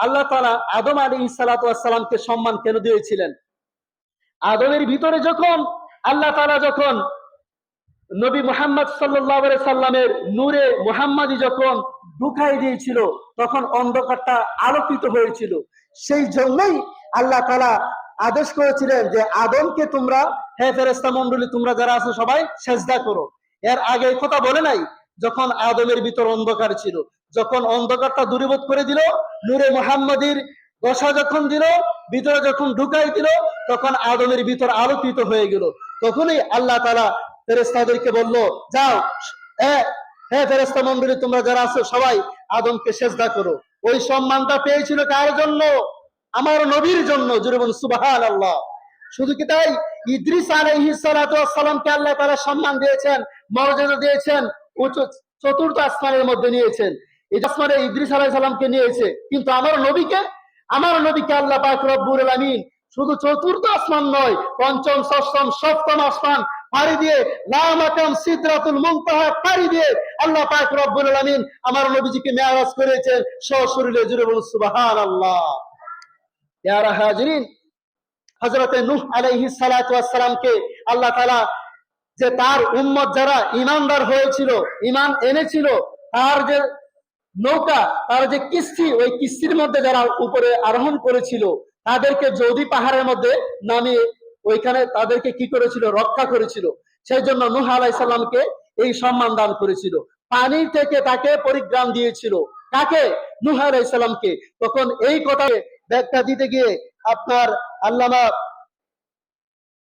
আল্লাহ তাআলা আদম আলাইহিস সালাতু ওয়াস সালামকে সম্মান কেন দিয়েছিলেন? আদমের ভিতরে যখন আল্লাহ তাআলা যখন নবী মুহাম্মদ সাল্লাল্লাহু আলাইহি সাল্লামের নূরে মুহাম্মাদি যখন ঢুকাই দিয়েছিল, তখন অন্ধকারটা আলোকিত হয়েছিল। সেই জন্যই আল্লাহ তাআলা আদেশ করেছিলেন যে আদমকে তোমরা, হে ফেরেশতা মণ্ডলী, তোমরা যারা আছো সবাই সেজদা করো। এর আগে এই কথা বলে নাই? যখন আদমের ভিতর অন্ধকার ছিল, যখন অন্ধকারটা দূরীভূত করে দিল, নূরে মুহাম্মাদির দশা যখন দিল, ভিতরে যখন ঢুকাই দিল, তখন আদমের ভিতর আলোকিত হয়ে গেল। তখনই আল্লাহ তাআলা ফেরেশতাদেরকে বলল, যাও, হ্যাঁ ফেরেশতা মণ্ডলী, তোমরা যারা আছো সবাই আদমকে সেজদা করো। ওই সম্মানটা পেয়েছিল কার জন্য? আমার নবীর জন্য। জোরে বলুন সুবহানাল্লাহ। শুধু কি তাই? ইদ্রিস আলাইহিস সালাতু ওয়াস সালামকে আল্লাহ তাআলা সম্মান দিয়েছেন, মর্যাদা দিয়েছেন, চতুর্থ আসমানের মধ্যে নিয়েছেন। এই আসমানে ইদ্রিস আলাইহিস সালামকে নিয়েছে, কিন্তু আমার নবীকে আল্লাহ পাক রব্বুল আলামিন শুধু চতুর্থ আসমান নয়, পঞ্চম, ষষ্ঠম, সপ্তম আসমান পাড়ি দিয়ে, লা মাকাম সিদরাতুল মুনতাহা পাড়ি দিয়ে আল্লাহ পাক রব্বুল আলামিন আমার নবীজিকে মেরাজ করেছেন সশরীরে। জোরে বলুন সুবহানাল্লাহ। ইয়া হাজিরিন, হযরতে নূহ আলাইহিস সালাতু ওয়াস সালামকে আল্লাহ তাআলা যে তার উম্মত যারা ঈমানদার হয়েছিল, ঈমান এনেছিল, তার যে নৌকা, তার যে কিস্তি, ওই কিস্তির মধ্যে যারা উপরে আরোহণ করেছিল, তাদেরকে যদি পাহাড়ের মধ্যে নামিয়ে ওইখানে তাদেরকে কি করেছিল? রক্ষা করেছিল। সেই জন্য নূহ আলাইহিস সালামকে এই সম্মান দান করেছিল। পানি থেকে তাকে পরিত্রাণ দিয়েছিল। কাকে? নূহ আলাইহিস সালামকে। তখন এই কথা ব্যাখ্যা দিতে গিয়ে আপনার আল্লামা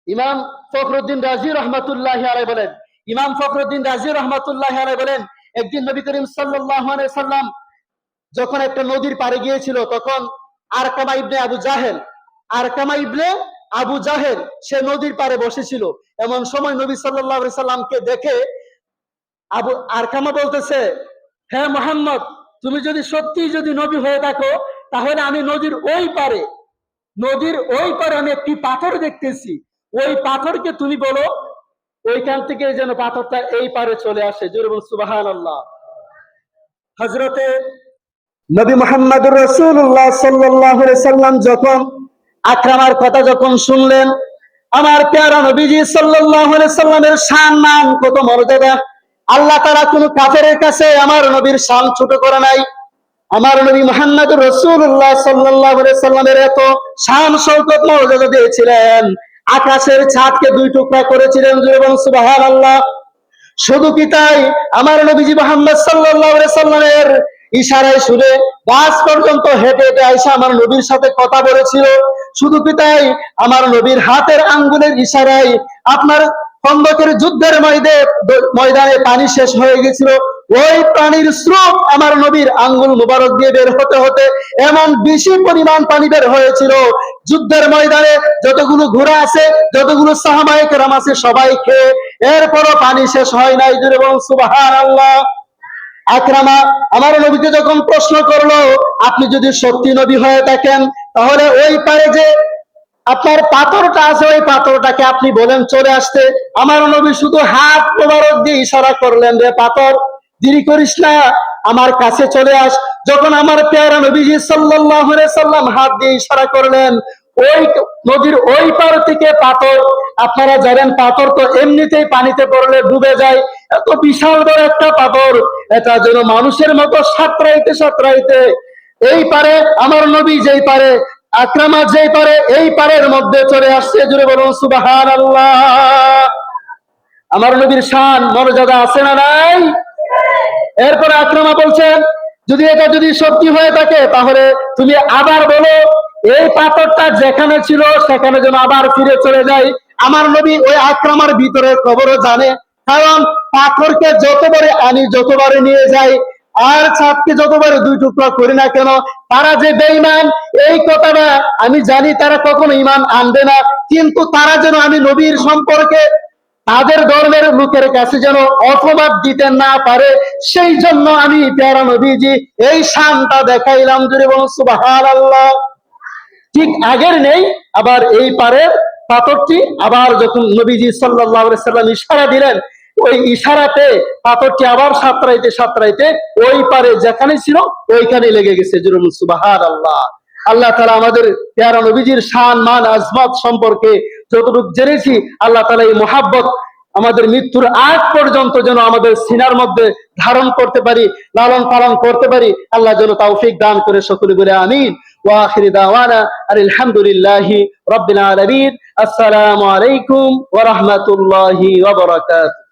ইমাম ফখরুদ্দিন রাজি রহমাতুল্লাহি আলাইহি বলেন, ইমাম ফখরুদ্দিন রাজি রহমাতুল্লাহি আলাইহি বলেন, একদিন নবী করিম সাল্লাল্লাহু আলাইহি সাল্লাম যখন একটা নদীর পাড়ে গিয়েছিল, তখন আরকামা ইবনে আবু জাহেল সে নদীর পাড়ে বসেছিল। এমন সময় নবী সাল্লাল্লাহু আলাইহি সাল্লামকে দেখে আরকামা বলতেছে, হে মুহাম্মদ, তুমি যদি নবী হয়ে থাকো, তাহলে আমি নদীর ওই পারে আমি একটি পাথর দেখতেছি, ওই পাথরকে তুমি বলো ওইখান থেকে যেন পাথরটা এই পারে চলে আসে। জোরে বলুন সুবহানাল্লাহ। হযরতে নবী মুহাম্মদুর রাসূলুল্লাহ সাল্লাল্লাহু আলাইহি সাল্লাম যখন আকরামার কথা যখন শুনলেন, আমার প্যারা নবীজি সাল্লাল্লাহু আলাইহি সাল্লামের শান মান কত মর্যাদা, আল্লাহ তাআলা কোন কাফেরের কাছে আমার নবীর শান ছোট করে নাই। আমার নবী মুহাম্মদুর রাসূলুল্লাহ সাল্লাল্লাহু আলাইহি সাল্লামের এত শান শওকত মর্যাদা দিয়েছিলেন, আকাশের ছাদকে দুই টুকরা করেছিলেন। জোরে বলুন সুবহানাল্লাহ। শুধু কি তাই? আমার নবীজি মুহাম্মদ সাল্লাল্লাহু আলাইহি সাল্লামের ইশারায় শুনে গাছ পর্যন্ত হেঁটে হেঁটে আয়েশা আমার নবীর সাথে কথা বলেছিল। শুধু কি তাই? আমার নবীর হাতের আঙ্গুলের ইশারায় আপনার খন্দকের যুদ্ধের ময়দানে পানি শেষ হয়ে গেছিল, ওই পানির স্রোত আমার নবীর আঙ্গুল মুবারক দিয়ে বের হতে হতে এমন বেশি পরিমাণ পানি বের হয়েছিল, যুদ্ধের ময়দানে যতগুলো ঘোড়া আছে, যতগুলো সাহাবায়ে কেরাম আছে, সবাই খেয়ে এরপরও পানি শেষ হয় নাই। জোরে বলুন সুবহানাল্লাহ। আকরামা আমার নবীকে যখন প্রশ্ন করলো, আপনি যদি সত্যি নবী হয়ে থাকেন, তাহলে ওই পারে যে আপনার পাথরটা আছে, ওই পাথরটাকে আপনি বলেন চলে আসতে। আমার নবী শুধু হাত মোবারক দিয়ে ইশারা করলেন, রে পাথর, দেরি করিস না, আমার কাছে চলে আস। যখন আমার প্যারা নবীজি সাল্লাল্লাহু আলাইহি সাল্লাম হাত দিয়ে ইশারা করলেন, ওই নদীর ওই পার থেকে পাথর, আপনারা জানেন পাথর তো এমনিতেই পানিতে পড়লে ডুবে যায়, এত বিশাল বড় একটা পাথর, এটা যেন মানুষের মতো সাঁতরাইতে এই পারে আমার নবী যেই পারে, আকরামা যেই পারে, এই পারের মধ্যে চলে আসছে। জুড়ে বলুন সুবহানাল্লাহ। আমার নবীর শান মর্যাদা আছে না নাই? এরপরে আকরামা বলছেন, যদি সত্যি হয়ে থাকে, তাহলে তুমি আবার বলো এই পাথরটা যেখানে ছিল সেখানে যেন আবার ফিরে চলে যায়। আমার নবী ওই আকরামার ভিতরে খবরও জানে, কারণ পাথরকে যতবারে আনি, যতবারে নিয়ে যাই, আর ছাদকে যতবারে দুই টুকরা করি না কেন, তারা যে বেঈমান এই কথাটা আমি জানি, তারা কখনো ঈমান আনবে না। কিন্তু তারা যেন আমি নবীর সম্পর্কে তাদের ধর্মের লোকের কাছে যেন অপবাদ দিতে না পারে, সেই জন্য আমি প্যারা নবীজি এই শানটা দেখাইলাম। জোরে বলুন সুবহানাল্লাহ। ঠিক আগের নেই, আবার এই পারের পাথরটি আবার যখন নবীজি সাল্লাল্লাহু আলাইহি সাল্লাম ইশারা দিলেন, ওই ইশারাতে পাথরটি আবার সাঁতরাইতে সাঁতরাইতে ওই পারে যেখানে ছিল ওইখানে লেগে গেছে। জুরুম সুবহানাল্লাহ। আল্লাহ তাআলা আমাদের পেয়ারা নবীজির শান মান আজমত সম্পর্কে যতটুকু জেনেছি, আল্লাহ তাআলা এই মুহাব্বত আমাদের মৃত্যুর আগ পর্যন্ত যেন আমাদের সিনার মধ্যে ধারণ করতে পারি, লালন পালন করতে পারি। আল্লাহ যেন তৌফিক দান করে, সকলে বলে আমিন। ওয়া আখিরি দাওয়ানা আলহামদুলিল্লাহি রাব্বিল আলামিন। আসসালামু আলাইকুম ওয়া রাহমাতুল্লাহি ওয়া বারাকাতুহু।